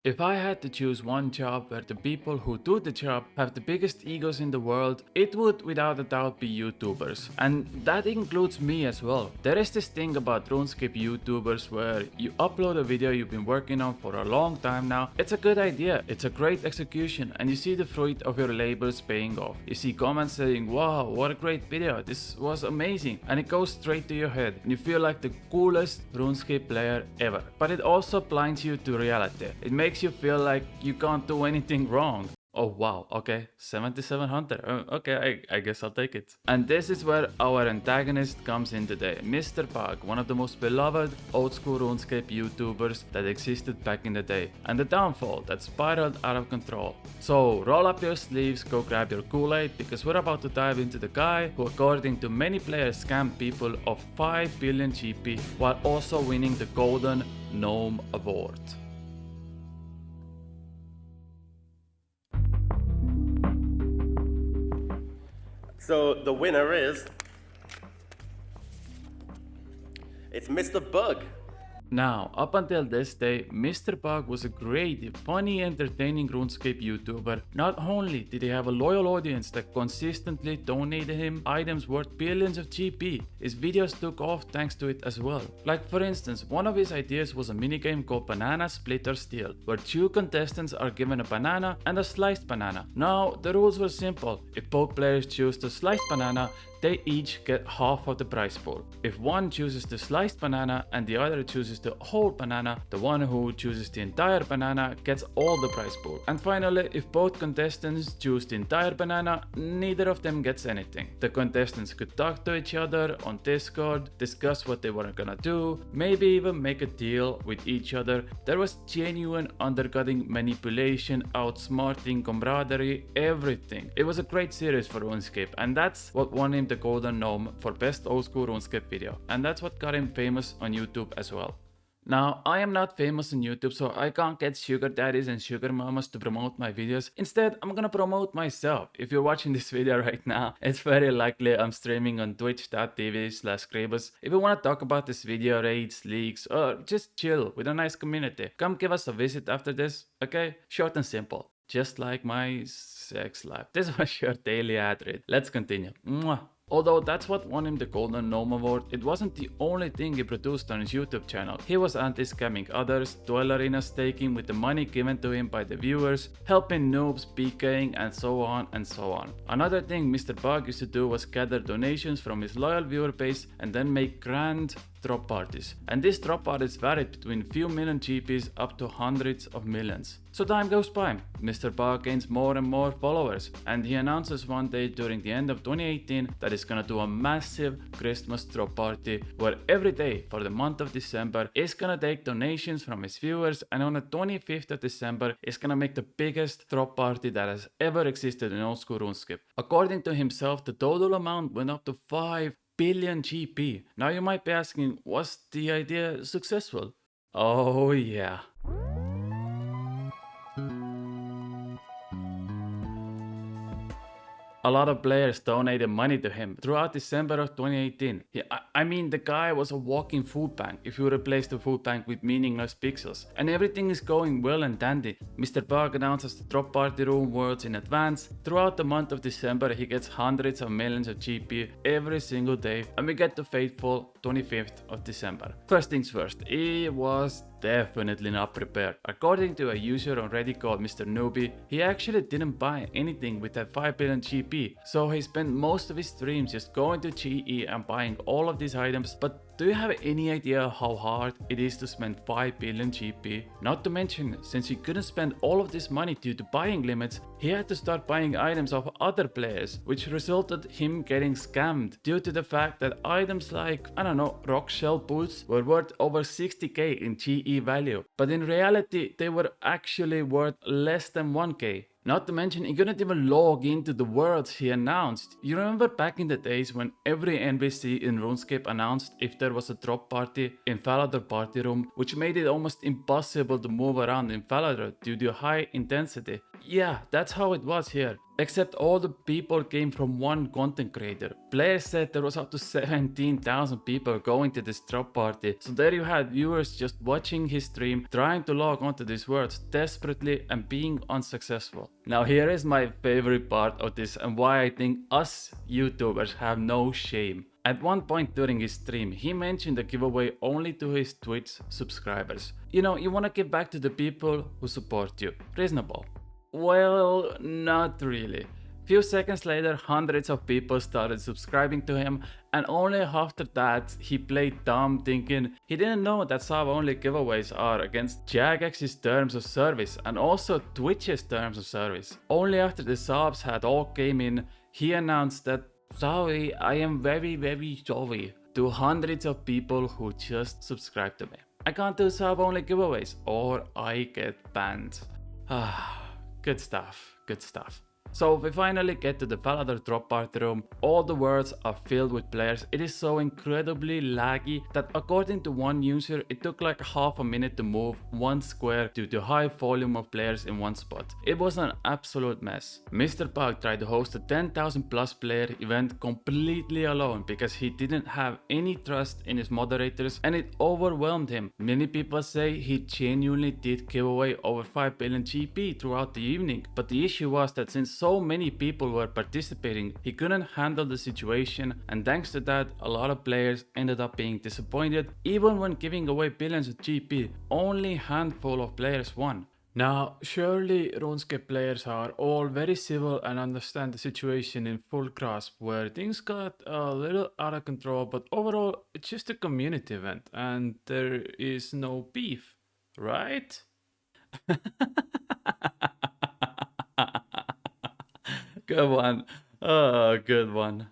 If I had to choose one job where the people who do the job have the biggest egos in the world, it would without a doubt be YouTubers. And that includes me as well. There is this thing about RuneScape YouTubers where you upload a video you've been working on for a long time now. It's a good idea, it's a great execution, and you see the fruit of your labors paying off. You see comments saying, wow, what a great video, this was amazing, and it goes straight to your head and you feel like the coolest RuneScape player ever. But it also blinds you to reality. It makes you feel like you can't do anything wrong. Oh wow, okay, 7700, okay, I guess I'll take it. And this is where our antagonist comes in today, Mr. Bug, one of the most beloved old school RuneScape YouTubers that existed back in the day, and the downfall that spiraled out of control. So roll up your sleeves, go grab your Kool-Aid, because we're about to dive into the guy who according to many players scammed people of 5 billion GP while also winning the Golden Gnome Award. So the winner is, it's Mr. Bug. Now, up until this day, Mr. Bug was a great, funny, entertaining RuneScape YouTuber. Not only did he have a loyal audience that consistently donated him items worth billions of GP, his videos took off thanks to it as well. Like for instance, one of his ideas was a minigame called Banana Split or Steal, where two contestants are given a banana and a sliced banana. Now, the rules were simple. If both players choose the sliced banana, they each get half of the prize pool. If one chooses the sliced banana and the other chooses the whole banana, the one who chooses the entire banana gets all the prize pool. And finally, if both contestants choose the entire banana, neither of them gets anything. The contestants could talk to each other on Discord, discuss what they were gonna do, maybe even make a deal with each other. There was genuine undercutting, manipulation, outsmarting, camaraderie, everything. It was a great series for RuneScape, and that's what won him the Golden Gnome for best old school RuneScape video, and that's what got him famous on YouTube as well. Now, I am not famous on YouTube, so I can't get sugar daddies and sugar mamas to promote my videos. Instead, I'm gonna promote myself. If you're watching this video right now, it's very likely I'm streaming on twitch.tv/Kriibus. If you wanna talk about this video, raids, leaks, or just chill with a nice community, come give us a visit after this, okay? Short and simple. Just like my sex life. This was your daily ad read. Let's continue. Mwah. Although that's what won him the Golden Gnome Award, it wasn't the only thing he produced on his YouTube channel. He was anti-scamming others, duel arena staking with the money given to him by the viewers, helping noobs, PKing, and so on and so on. Another thing Mr. Bug used to do was gather donations from his loyal viewer base and then make grand drop parties. And these drop parties varied between few million GPs up to hundreds of millions. So time goes by, Mr. Bug gains more and more followers, and he announces one day during the end of 2018 that he's gonna do a massive Christmas drop party where every day for the month of December he's gonna take donations from his viewers, and on the 25th of December he's gonna make the biggest drop party that has ever existed in old school RuneScape. According to himself, the total amount went up to 5 billion GP. Now you might be asking, was the idea successful? Oh yeah. A lot of players donated money to him throughout December of 2018. I mean, the guy was a walking food bank if you replace the food bank with meaningless pixels. And everything is going well and dandy. Mr. Bug announces the drop party room worlds in advance. Throughout the month of December, he gets hundreds of millions of GP every single day. And we get the fateful 25th of December. First things first, he was definitely not prepared. According to a user on Reddit called Mr. Newbie, he actually didn't buy anything with that 5 billion GP, so he spent most of his streams just going to GE and buying all of these items. But do you have any idea how hard it is to spend 5 billion GP? Not to mention, since he couldn't spend all of this money due to buying limits, he had to start buying items of other players, which resulted him getting scammed due to the fact that items like, I don't know, rock shell boots were worth over 60k in GE value, but in reality they were actually worth less than 1k. Not to mention, he couldn't even log into the worlds he announced. You remember back in the days when every NPC in RuneScape announced if there was a drop party in Falador party room, which made it almost impossible to move around in Falador due to high intensity? Yeah, that's how it was here. Except all the people came from one content creator. Players said there was up to 17,000 people going to this drop party, so there you had viewers just watching his stream, trying to log onto these worlds desperately and being unsuccessful. Now here is my favorite part of this and why I think us YouTubers have no shame. At one point during his stream, he mentioned the giveaway only to his Twitch subscribers. You know, you wanna give back to the people who support you. Reasonable. Well, not really. Few seconds later, hundreds of people started subscribing to him, and only after that he played dumb, thinking he didn't know that sub-only giveaways are against Jagex's terms of service and also Twitch's terms of service. Only after the subs had all came in, he announced that, "Sorry, I am very sorry," to hundreds of people who just subscribed to me. "I can't do sub-only giveaways or I get banned." Good stuff, good stuff. So we finally get to the Valador drop party room. All the worlds are filled with players. It is so incredibly laggy that according to one user, it took like half a minute to move one square due to high volume of players in one spot. It was an absolute mess. Mr. Pug tried to host a 10,000 plus player event completely alone because he didn't have any trust in his moderators and it overwhelmed him. Many people say he genuinely did give away over 5 billion GP throughout the evening, but the issue was that since so many people were participating, he couldn't handle the situation, and thanks to that, a lot of players ended up being disappointed. Even when giving away billions of GP, only a handful of players won. Now, surely RuneScape players are all very civil and understand the situation in full grasp, where things got a little out of control, but overall, it's just a community event, and there is no beef, right? Good one. Oh, good one.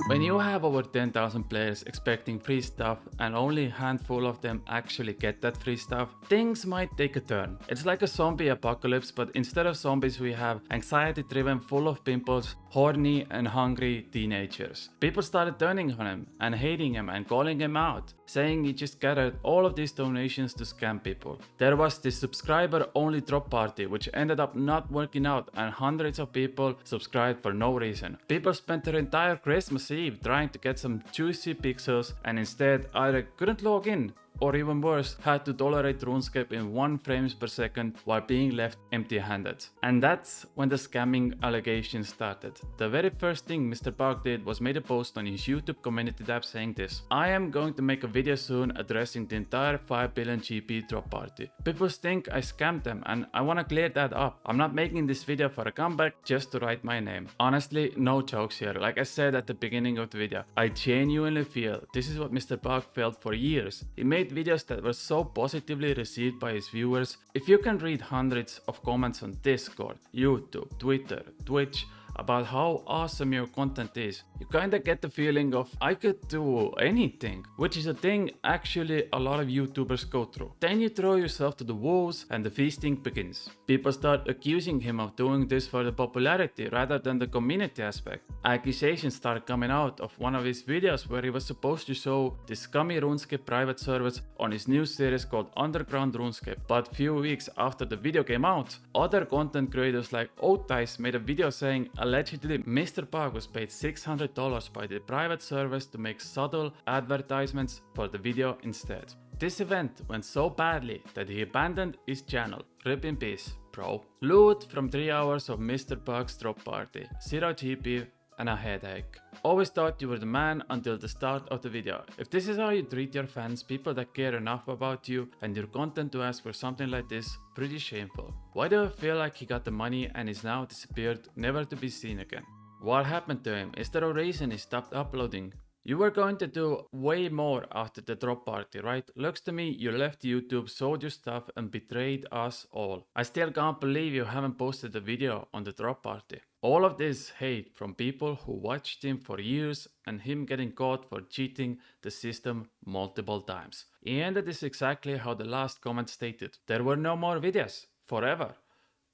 When you have over 10,000 players expecting free stuff and only a handful of them actually get that free stuff, things might take a turn. It's like a zombie apocalypse, but instead of zombies we have anxiety driven, full of pimples, horny and hungry teenagers. People started turning on him and hating him and calling him out, saying he just gathered all of these donations to scam people. There was this subscriber only drop party which ended up not working out and hundreds of people subscribed for no reason. People spent their entire Christmas Eve trying to get some juicy pixels and instead either couldn't log in or even worse, had to tolerate RuneScape in 1 frames per second while being left empty-handed. And that's when the scamming allegations started. The very first thing Mr. Park did was made a post on his YouTube community tab saying this: "I am going to make a video soon addressing the entire 5 billion GP drop party. People think I scammed them and I wanna clear that up. I'm not making this video for a comeback, just to write my name." Honestly, no jokes here. Like I said at the beginning of the video, I genuinely feel this is what Mr. Park felt for years. He made videos that were so positively received by his viewers. If you can read hundreds of comments on Discord, YouTube, Twitter, Twitch about how awesome your content is, you kinda get the feeling of I could do anything, which is a thing actually a lot of YouTubers go through. Then you throw yourself to the wolves and the feasting begins. People start accusing him of doing this for the popularity rather than the community aspect. Accusations start coming out of one of his videos where he was supposed to show the scummy RuneScape private servers on his new series called Underground RuneScape, but few weeks after the video came out, other content creators like Otice made a video saying allegedly Mr. Park was paid $600 by the private servers to make subtle advertisements for the video instead. This event went so badly that he abandoned his channel. Rip in peace, bro. Loot from 3 hours of Mr. Park's drop party, 0 GP and a headache. Always thought you were the man until the start of the video. If this is how you treat your fans, people that care enough about you and your content to ask for something like this, pretty shameful. Why do I feel like he got the money and is now disappeared, never to be seen again? What happened to him? Is there a reason he stopped uploading? You were going to do way more after the drop party, right? Looks to me you left YouTube, sold your stuff and betrayed us all. I still can't believe you haven't posted a video on the drop party. All of this hate from people who watched him for years and him getting caught for cheating the system multiple times. And that is exactly how the last comment stated. There were no more videos. Forever.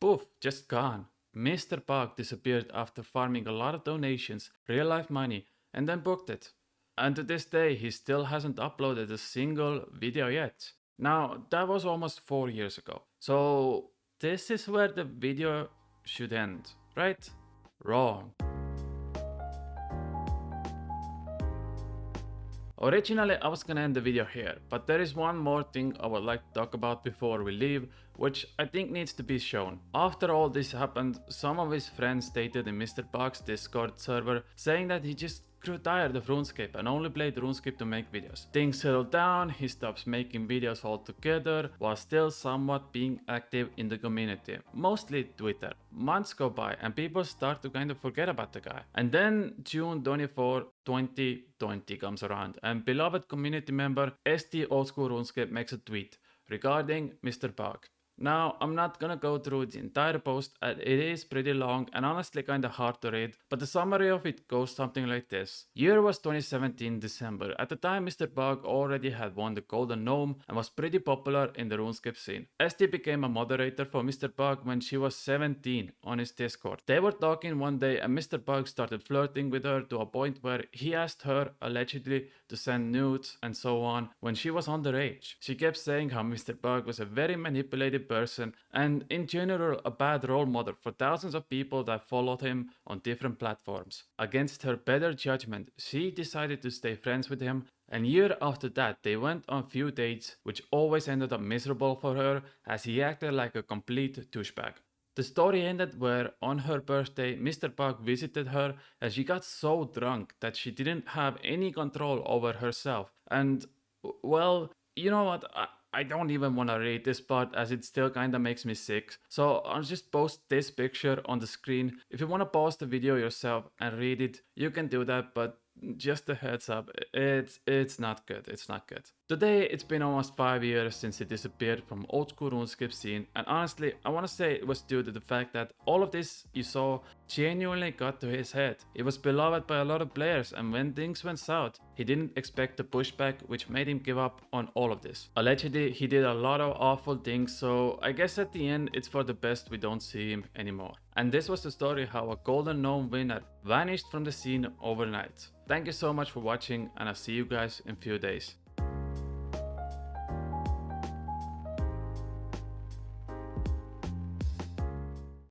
Poof, just gone. Mr. Park disappeared after farming a lot of donations, real life money, and then booked it. And to this day he still hasn't uploaded a single video yet. Now, that was almost 4 years ago. So, this is where the video should end, right? Wrong. Originally, I was gonna end the video here, but there is one more thing I would like to talk about before we leave, which I think needs to be shown. After all this happened, some of his friends stated in Mr. Bug's Discord server saying that he just grew tired of RuneScape and only played RuneScape to make videos. Things settled down, he stops making videos altogether while still somewhat being active in the community, mostly Twitter. Months go by and people start to kind of forget about the guy. And then June 24, 2020 comes around and beloved community member ST Old School RuneScape makes a tweet regarding Mr. Bug. Now, I'm not gonna go through the entire post, it is pretty long and honestly kinda hard to read, but the summary of it goes something like this. Year was 2017 December. At the time, Mr. Bug already had won the Golden Gnome and was pretty popular in the RuneScape scene. ST became a moderator for Mr. Bug when she was 17 on his Discord. They were talking one day and Mr. Bug started flirting with her to a point where he asked her, allegedly, to send nudes and so on when she was underage. She kept saying how Mr. Bug was a very manipulative person and in general a bad role model for thousands of people that followed him on different platforms. Against her better judgment, she decided to stay friends with him, and year after that they went on few dates which always ended up miserable for her as he acted like a complete douchebag. The story ended where on her birthday Mr. Bug visited her and she got so drunk that she didn't have any control over herself, and well, you know what, I don't even want to read this part as it still kinda makes me sick. So I'll just post this picture on the screen. If you want to pause the video yourself and read it, you can do that, but just a heads up, it's not good, it's not good. Today it's been almost 5 years since he disappeared from old school RuneScape scene, and honestly I want to say it was due to the fact that all of this you saw genuinely got to his head. He was beloved by a lot of players, and when things went south, he didn't expect the pushback which made him give up on all of this. Allegedly he did a lot of awful things, so I guess at the end it's for the best we don't see him anymore. And this was the story how a Golden Gnome winner vanished from the scene overnight. Thank you so much for watching and I'll see you guys in a few days.